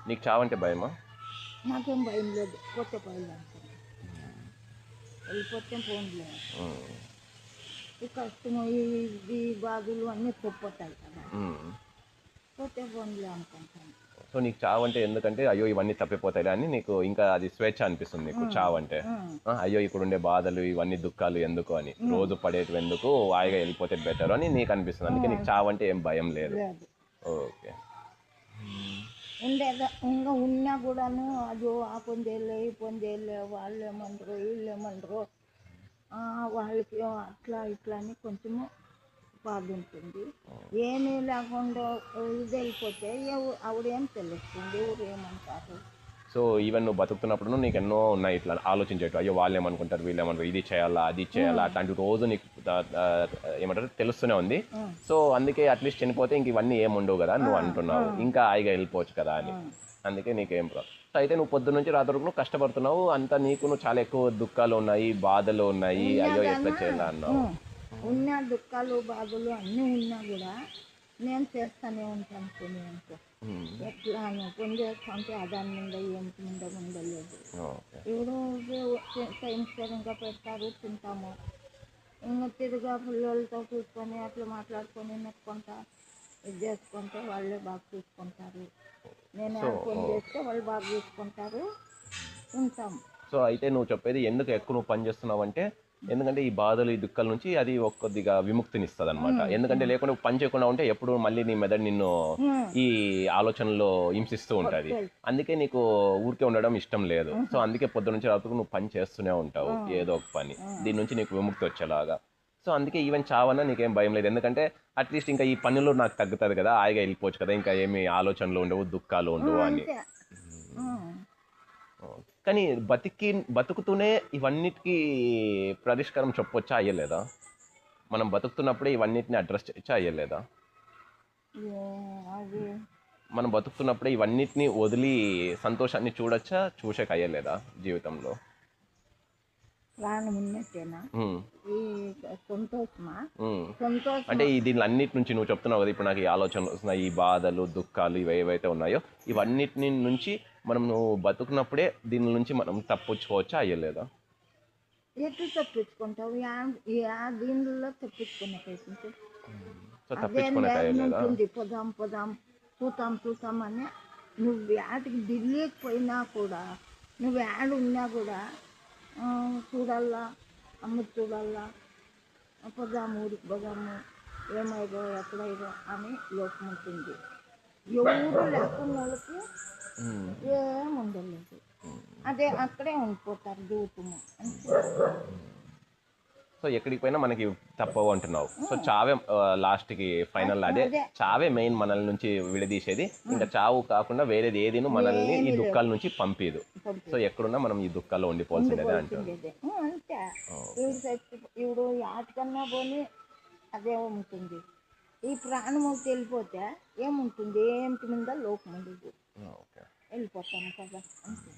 నీకు చావంటే భయమా? నాకేం భయం లేదు, పోతే పోయింది అనుకున్నాను, వెళ్ళిపోతే ఫోన్లే. ఈ కష్టము ఈ బాధలు అన్నీ తప్పిపోతాయి కదా, పోతే ఫోన్లే అనుకుంటాను. సో నీకు చావు అంటే ఎందుకంటే అయ్యో ఇవన్నీ తప్పిపోతాయి అని నీకు ఇంకా అది స్వేచ్ఛ అనిపిస్తుంది నీకు చావు అంటే. అయ్యో ఇప్పుడు ఉండే బాధలు ఇవన్నీ దుఃఖాలు ఎందుకు అని, రోజు పడేటివి ఎందుకు, హాయిగా వెళ్ళిపోతే బెటర్ అని నీకు అనిపిస్తుంది. అందుకే నీకు చావు అంటే ఏం భయం లేదు. ఓకే. ఉండేదా ఇంకా ఉన్నా కూడాను అదో ఆ పని చేయలే ఈ పని చేయలే, వాళ్ళు ఏమంటారు వీళ్ళు ఏమంటారు, వాళ్ళకి అట్లా ఇట్లా అని కొంచెము బాధ ఉంటుంది. ఏమీ లేకుండా ఇది అయిపోతే ఆవిడేం తెలుస్తుంది, ఎవరు ఏమంటారు. సో ఈవెన్ నువ్వు బతుకుతున్నప్పుడు నీకు ఎన్నో ఉన్నాయి ఇట్లా ఆలోచించేట్టు, అయ్యో వాళ్ళు ఏమనుకుంటారు వీళ్ళు ఏమనుకుంటారు, ఇది చేయాలా అది చేయాలా అట్లాంటి రోజు నీకు ఏమంటారు తెలుస్తూనే ఉంది. సో అందుకే అట్లీస్ట్ చనిపోతే ఇంక ఇవన్నీ ఏమి ఉండవు కదా నువ్వు అంటున్నావు, ఇంకా హాయిగా వెళ్ళిపోవచ్చు కదా అని. అందుకే నీకేం ప్రాబ్లం. సో అయితే నువ్వు పొద్దు నుంచి రాత్రి వరకు నువ్వు కష్టపడుతున్నావు, అంతా నీకు నువ్వు చాలా ఎక్కువ దుఃఖాలు ఉన్నాయి, బాధలు ఉన్నాయి, అయ్యో ఎట్లా చేయాలా అన్నావు. ఉన్న దుఃఖాలు బాధలు అన్నీ ఉన్నా కూడా నేను చేస్తూనే ఉంటాను కొన్ని అనుకో. ఎట్లా పని చేస్తుంటే అదాని మీద ఏమిటి మీద ఉండలేదు. ఎవరో టైం సరిగ్గా పెడతారు, తింటాము, ఇంకా తిరిగా పిల్లలతో చూసుకొని అట్లా మాట్లాడుకొని నెట్టుకుంటా ఇది చేసుకుంటే వాళ్ళే బాగా చూసుకుంటారు. నేను పని చేస్తే వాళ్ళు బాగా చూసుకుంటారు, ఉంటాము. సో అయితే నువ్వు చెప్పేది ఎందుకు ఎక్కువ నువ్వు పని చేస్తున్నావు అంటే, ఎందుకంటే ఈ బాధలు ఈ దుఃఖాల నుంచి అది కొద్దిగా విముక్తినిస్తుంది అనమాట. ఎందుకంటే లేకుండా పని చేయకుండా ఉంటే ఎప్పుడు మళ్ళీ నీ మెదడు నిన్ను ఈ ఆలోచనలో హింసిస్తూ ఉంటుంది. అందుకే నీకు ఊరికే ఉండడం ఇష్టం లేదు. సో అందుకే పొద్దు నుంచి రాత్రికి నువ్వు పని చేస్తూనే ఉంటావు, ఏదో ఒక పని, దీని నుంచి నీకు విముక్తి వచ్చేలాగా. సో అందుకే ఈవెన్ చావన్నా నీకేం భయం లేదు, ఎందుకంటే అట్లీస్ట్ ఇంకా ఈ పనులు నాకు తగ్గుతుంది కదా, హాయిగా వెళ్ళిపోవచ్చు కదా, ఇంకా ఏమి ఆలోచనలు ఉండవు, దుఃఖాలు ఉండవు అని. కానీ బతుకుతూనే ఇవన్నిటికీ పరిష్కారం చెప్పొచ్చా, అయ్యలేదా? మనం బతుకుతున్నప్పుడే ఇవన్నిటిని అడ్రస్ చేయొచ్చా, అయ్యలేదా? మనం బతుకుతున్నప్పుడే ఇవన్నిటిని వదిలి సంతోషాన్ని చూడొచ్చా, చూసేక అయ్యలేదా జీవితంలో? అంటే దీని అన్నిటి నుంచి నువ్వు చెప్తున్నావు కదా, ఇప్పుడు నాకు ఈ ఆలోచనలు వస్తున్నాయి, ఈ బాధలు దుఃఖాలు ఇవి ఏవైతే ఉన్నాయో ఇవన్నిటి నుంచి మనం నువ్వు బతుకున్నప్పుడే దీని నుంచి మనం తప్పించుకోవచ్చా, అయ్యలేదా? ఎట్లు తప్పించుకుంటావు, దీనిలో తప్పించుకున్నట్టు పొదాం పొదాం చూతాం అని నువ్వు యాటికి ఢిల్లీకి పోయినా కూడా, నువ్వు యాడ్ ఉన్నా కూడా చూడాలా, అమ్మ చూడాలా, పోదాము ఊరికి పోదాము, ఏమైదో ఎక్కడైదో అని లోపం ఉంటుంది. ఎవరు లేకుండా వాళ్ళకి ఏముండలేదు, అదే అక్కడే ఉండిపోతారు జీవితము. సో ఎక్కడికి పోయినా మనకి తప్పవు అంటున్నావు. సో చావే లాస్ట్కి ఫైనల్, అదే చావే మెయిన్ మనల్ని నుంచి విడదీసేది. ఇంకా చావు కాకుండా వేరేది ఏది మనల్ని ఈ దుఃఖాల నుంచి పంపేదు. సో ఎక్కడున్నా మనం ఈ దుఃఖాల్లో ఉండిపోవాల్సిందే అంటుంది. అంతే, ఇప్పుడు ఆటకన్నా పోనీ అదే ఉంటుంది. ఈ ప్రాణము వెళ్ళిపోతే ఏముంటుంది, ఏమిటి మీద లోపం ఉండదు, వెళ్ళిపోతాను కదా అంతే.